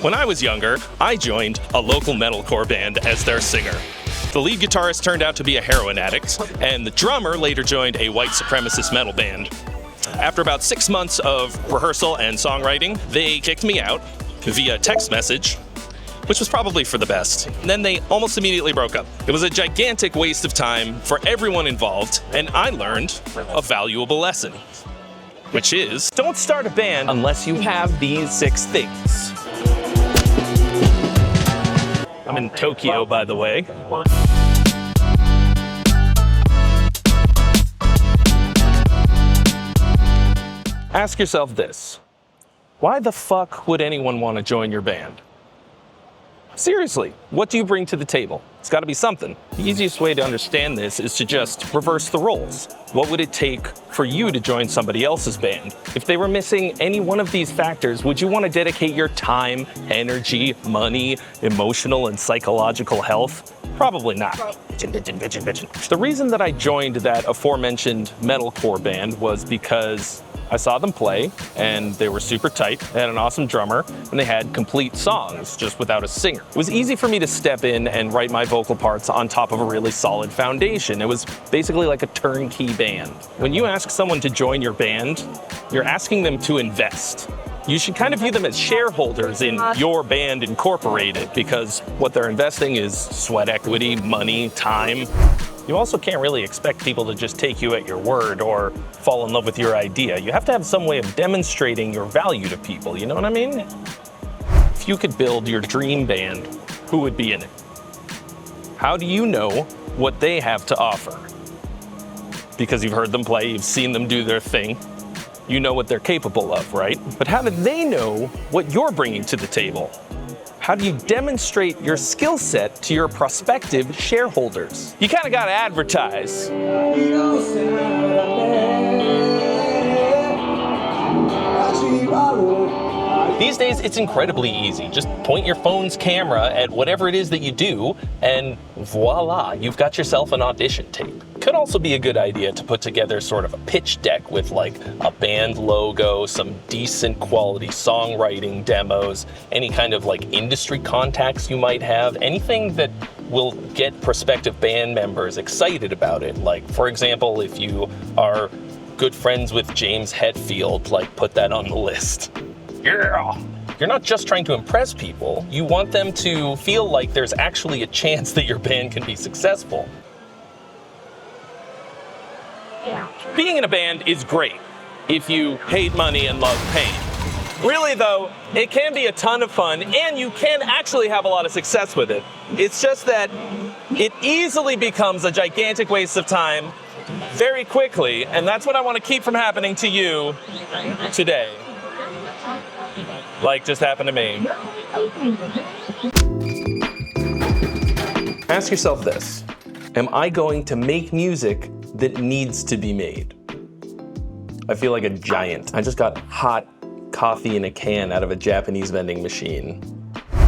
When I was younger, I joined a local metalcore band as their singer. The lead guitarist turned out to be a heroin addict, and the drummer later joined a white supremacist metal band. After about 6 months of rehearsal and songwriting, they kicked me out via text message, which was probably for the best. And then they almost immediately broke up. It was a gigantic waste of time for everyone involved, and I learned a valuable lesson, which is, don't start a band unless you have these 6 things. I'm in Tokyo, by the way. Ask yourself this: why the fuck would anyone want to join your band? Seriously, what do you bring to the table? It's got to be something. The easiest way to understand this is to just reverse the roles. What would it take for you to join somebody else's band? If they were missing any one of these factors, would you want to dedicate your time, energy, money, emotional and psychological health? Probably not. The reason that I joined that aforementioned metalcore band was because I saw them play, and they were super tight. They had an awesome drummer, and they had complete songs, just without a singer. It was easy for me to step in and write my vocal parts on top of a really solid foundation. It was basically like a turnkey band. When you ask someone to join your band, you're asking them to invest. You should kind of view them as shareholders in your band incorporated, because what they're investing is sweat equity, money, time. You also can't really expect people to just take you at your word or fall in love with your idea. You have to have some way of demonstrating your value to people, you know what I mean? If you could build your dream band, who would be in it? How do you know what they have to offer? Because you've heard them play, you've seen them do their thing. You know what they're capable of, right? But how do they know what you're bringing to the table? How do you demonstrate your skill set to your prospective shareholders? You kind of got to advertise. These days, it's incredibly easy. Just point your phone's camera at whatever it is that you do, and voila, you've got yourself an audition tape. Could also be a good idea to put together sort of a pitch deck with like a band logo, some decent quality songwriting demos, any kind of like industry contacts you might have, anything that will get prospective band members excited about it. Like, for example, if you are good friends with James Hetfield, like put that on the list. Yeah! You're not just trying to impress people, you want them to feel like there's actually a chance that your band can be successful. Being in a band is great if you hate money and love pain. Really though, it can be a ton of fun and you can actually have a lot of success with it. It's just that it easily becomes a gigantic waste of time very quickly, and that's what I want to keep from happening to you today. Like just happened to me. Ask yourself this: am I going to make music that needs to be made? I feel like a giant. I just got hot coffee in a can out of a Japanese vending machine.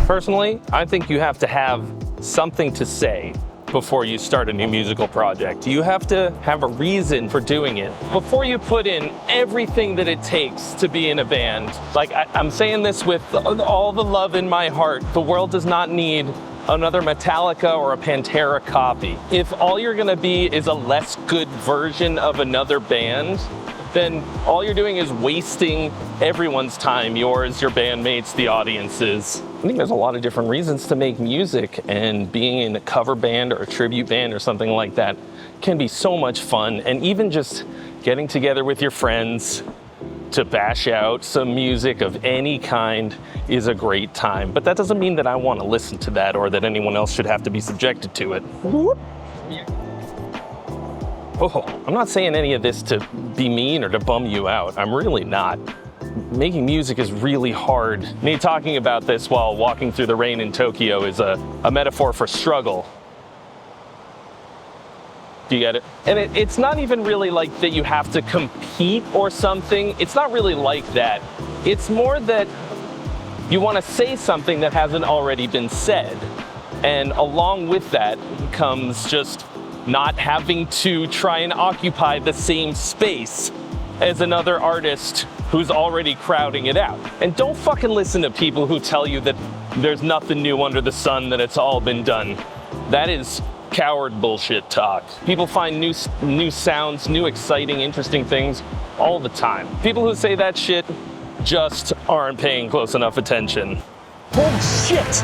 Personally, I think you have to have something to say before you start a new musical project. You have to have a reason for doing it before you put in everything that it takes to be in a band. Like, I'm saying this with all the love in my heart. The world does not need another Metallica or a Pantera copy. If all you're gonna be is a less good version of another band, then all you're doing is wasting everyone's time, yours, your bandmates, the audience's. I think there's a lot of different reasons to make music, and being in a cover band or a tribute band or something like that can be so much fun. And even just getting together with your friends to bash out some music of any kind is a great time. But that doesn't mean that I want to listen to that or that anyone else should have to be subjected to it. Oh, I'm not saying any of this to be mean or to bum you out. I'm really not. Making music is really hard. Me talking about this while walking through the rain in Tokyo is a metaphor for struggle. Do you get it? And it's not even really like that you have to compete or something. It's not really like that. It's more that you want to say something that hasn't already been said. And along with that comes just not having to try and occupy the same space as another artist who's already crowding it out. And don't fucking listen to people who tell you that there's nothing new under the sun, that it's all been done. That is coward bullshit talk. People find new sounds, new exciting, interesting things all the time. People who say that shit just aren't paying close enough attention. Oh shit!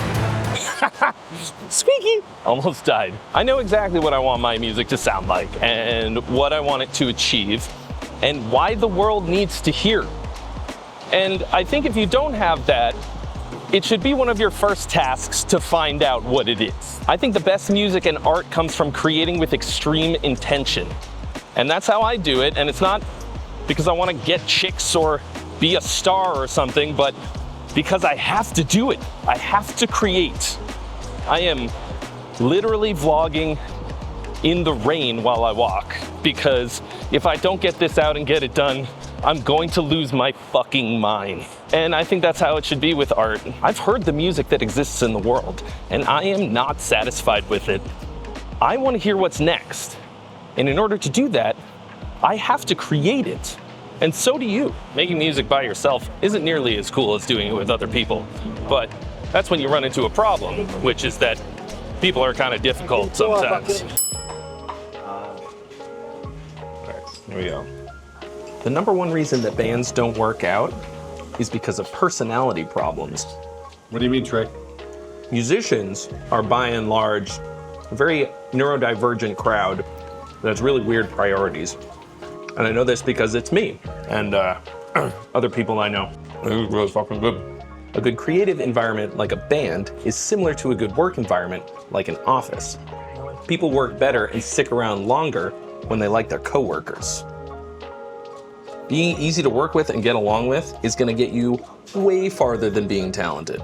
Squeaky! Almost died. I know exactly what I want my music to sound like and what I want it to achieve and why the world needs to hear. And I think if you don't have that, it should be one of your first tasks to find out what it is. I think the best music and art comes from creating with extreme intention. And that's how I do it, and it's not because I want to get chicks or be a star or something, but because I have to do it. I have to create. I am literally vlogging in the rain while I walk, because if I don't get this out and get it done, I'm going to lose my fucking mind. And I think that's how it should be with art. I've heard the music that exists in the world, and I am not satisfied with it. I want to hear what's next. And in order to do that, I have to create it. And so do you. Making music by yourself isn't nearly as cool as doing it with other people. But that's when you run into a problem, which is that people are kind of difficult sometimes. Here we go. The number one reason that bands don't work out is because of personality problems. What do you mean, Trey? Musicians are by and large a very neurodivergent crowd that has really weird priorities. And I know this because it's me and other people I know. It was really fucking good. A good creative environment like a band is similar to a good work environment like an office. People work better and stick around longer when they like their coworkers. Being easy to work with and get along with is gonna get you way farther than being talented.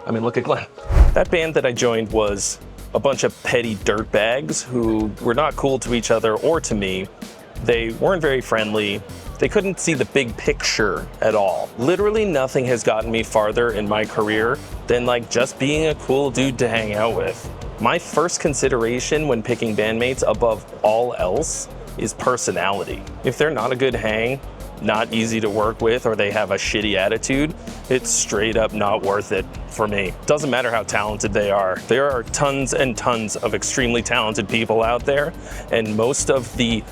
I mean, look at Glenn. That band that I joined was a bunch of petty dirtbags who were not cool to each other or to me. They weren't very friendly. They couldn't see the big picture at all. Literally nothing has gotten me farther in my career than like just being a cool dude to hang out with. My first consideration when picking bandmates above all else is personality. If they're not a good hang, not easy to work with, or they have a shitty attitude, it's straight up not worth it for me. Doesn't matter how talented they are. There are tons and tons of extremely talented people out there, and most of the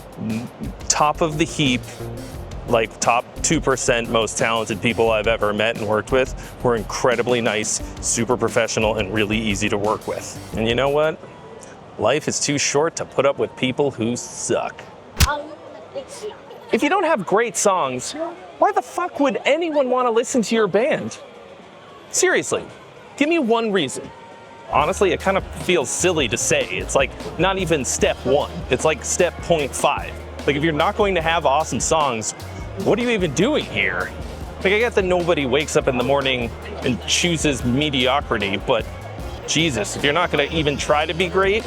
top of the heap, like top 2% most talented people I've ever met and worked with were incredibly nice, super professional, and really easy to work with. And you know what? Life is too short to put up with people who suck. If you don't have great songs, why the fuck would anyone want to listen to your band? Seriously, give me one reason. Honestly, it kind of feels silly to say. It's like not even step 1. It's like step 0.5. Like if you're not going to have awesome songs, what are you even doing here? Like I get that nobody wakes up in the morning and chooses mediocrity, but Jesus, if you're not going to even try to be great,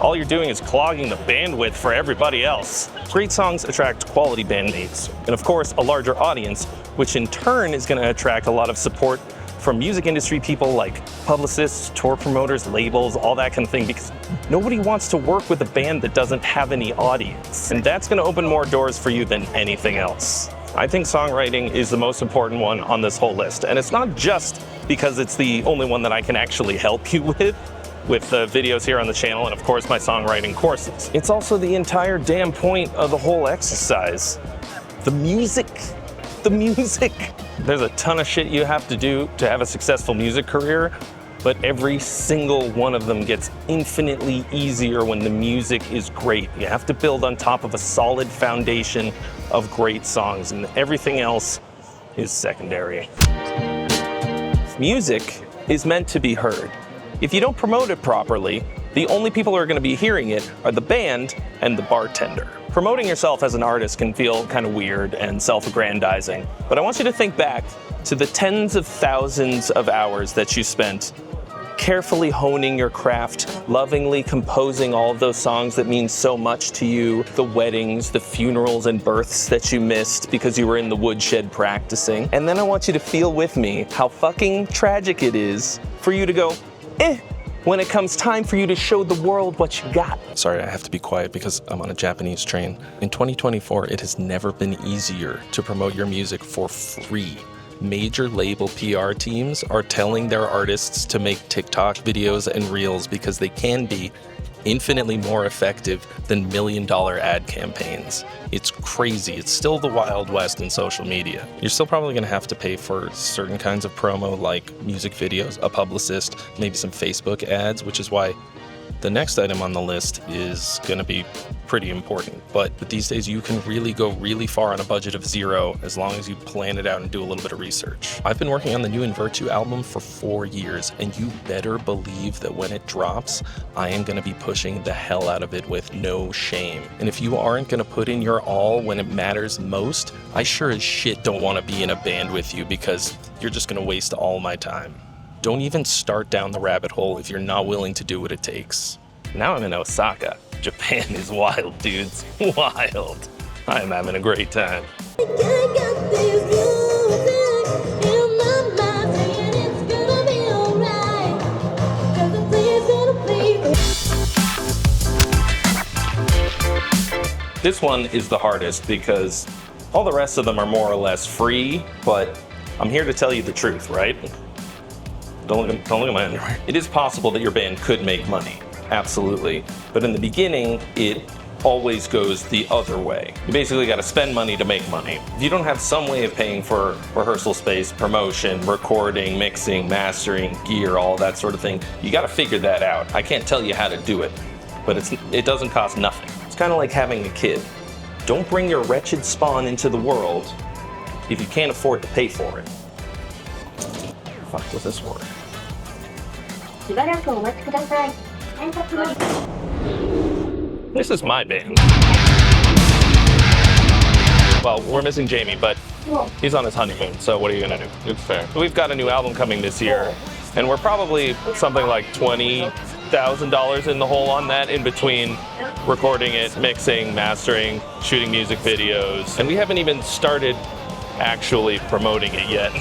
all you're doing is clogging the bandwidth for everybody else. Great songs attract quality bandmates, and of course, a larger audience, which in turn is going to attract a lot of support from music industry people like publicists, tour promoters, labels, all that kind of thing, because nobody wants to work with a band that doesn't have any audience. And that's going to open more doors for you than anything else. I think songwriting is the most important one on this whole list. And it's not just because it's the only one that I can actually help you with the videos here on the channel and of course my songwriting courses. It's also the entire damn point of the whole exercise. The music. The music. There's a ton of shit you have to do to have a successful music career, but every single one of them gets infinitely easier when the music is great. You have to build on top of a solid foundation of great songs, and everything else is secondary. Music is meant to be heard. If you don't promote it properly, the only people who are going to be hearing it are the band and the bartender. Promoting yourself as an artist can feel kind of weird and self-aggrandizing, but I want you to think back to the tens of thousands of hours that you spent carefully honing your craft, lovingly composing all of those songs that mean so much to you, the weddings, the funerals and births that you missed because you were in the woodshed practicing. And then I want you to feel with me how fucking tragic it is for you to go, when it comes time for you to show the world what you got. Sorry, I have to be quiet because I'm on a Japanese train. In 2024, it has never been easier to promote your music for free. Major label PR teams are telling their artists to make TikTok videos and reels because they can be infinitely more effective than million-dollar ad campaigns. It's crazy. It's still the Wild West in social media. You're still probably gonna have to pay for certain kinds of promo like music videos, a publicist, maybe some Facebook ads, which is why the next item on the list is gonna be pretty important. But these days you can really go really far on a budget of zero as long as you plan it out and do a little bit of research. I've been working on the new In Virtue album for 4 years, and you better believe that when it drops, I am gonna be pushing the hell out of it with no shame. And if you aren't gonna put in your all when it matters most, I sure as shit don't wanna be in a band with you because you're just gonna waste all my time. Don't even start down the rabbit hole if you're not willing to do what it takes. Now I'm in Osaka. Japan is wild, dudes. Wild. I'm having a great time. This one is the hardest because all the rest of them are more or less free, but I'm here to tell you the truth, right? Don't look at my underwear. It is possible that your band could make money, absolutely. But in the beginning, it always goes the other way. You basically gotta spend money to make money. If you don't have some way of paying for rehearsal space, promotion, recording, mixing, mastering, gear, all that sort of thing, you gotta figure that out. I can't tell you how to do it, but it doesn't cost nothing. It's kind of like having a kid. Don't bring your wretched spawn into the world if you can't afford to pay for it. Fuck was this word? This is my band. Well, we're missing Jamie, but he's on his honeymoon, so what are you gonna do? It's fair. We've got a new album coming this year, and we're probably something like $20,000 in the hole on that, in between recording it, mixing, mastering, shooting music videos, and we haven't even started actually promoting it yet.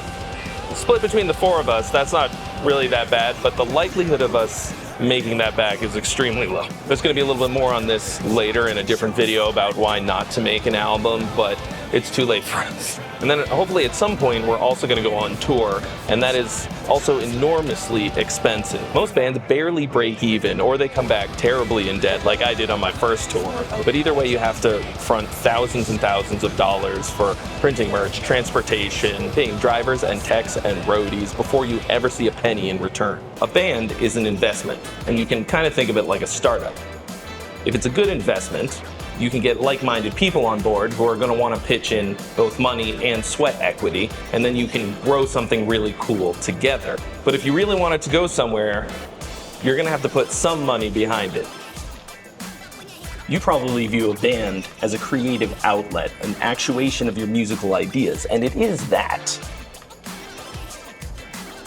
Split between the four of us, that's not really that bad, but the likelihood of us making that back is extremely low. There's gonna be a little bit more on this later in a different video about why not to make an album, but it's too late for us. And then hopefully at some point we're also gonna go on tour, and that is also enormously expensive. Most bands barely break even, or they come back terribly in debt like I did on my first tour. But either way, you have to front thousands and thousands of dollars for printing merch, transportation, paying drivers and techs and roadies before you ever see a penny in return. A band is an investment, and you can kind of think of it like a startup. If it's a good investment, you can get like-minded people on board who are going to want to pitch in both money and sweat equity, and then you can grow something really cool together. But if you really want it to go somewhere, you're going to have to put some money behind it. You probably view a band as a creative outlet, an actuation of your musical ideas, and it is that.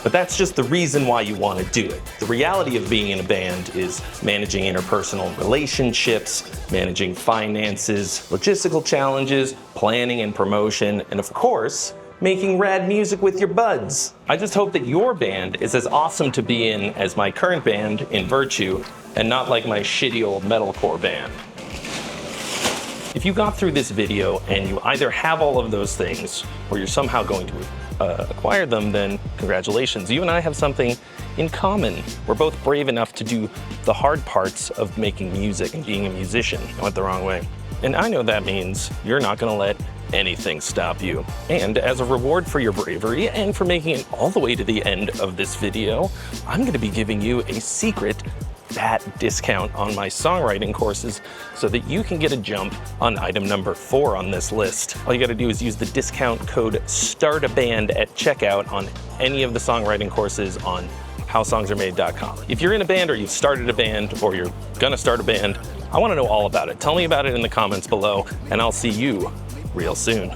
But that's just the reason why you want to do it. The reality of being in a band is managing interpersonal relationships, managing finances, logistical challenges, planning and promotion, and of course, making rad music with your buds. I just hope that your band is as awesome to be in as my current band, In Virtue, and not like my shitty old metalcore band. If you got through this video and you either have all of those things, or you're somehow going to acquire them, then congratulations. You and I have something in common. We're both brave enough to do the hard parts of making music and being a musician. I went the wrong way. And I know that means you're not gonna let anything stop you. And as a reward for your bravery and for making it all the way to the end of this video, I'm gonna be giving you a secret fat discount on my songwriting courses so that you can get a jump on item number 4 on this list. All you gotta do is use the discount code STARTABAND at checkout on any of the songwriting courses on howsongsaremade.com. If you're in a band, or you've started a band, or you're gonna start a band, I wanna know all about it. Tell me about it in the comments below, and I'll see you real soon.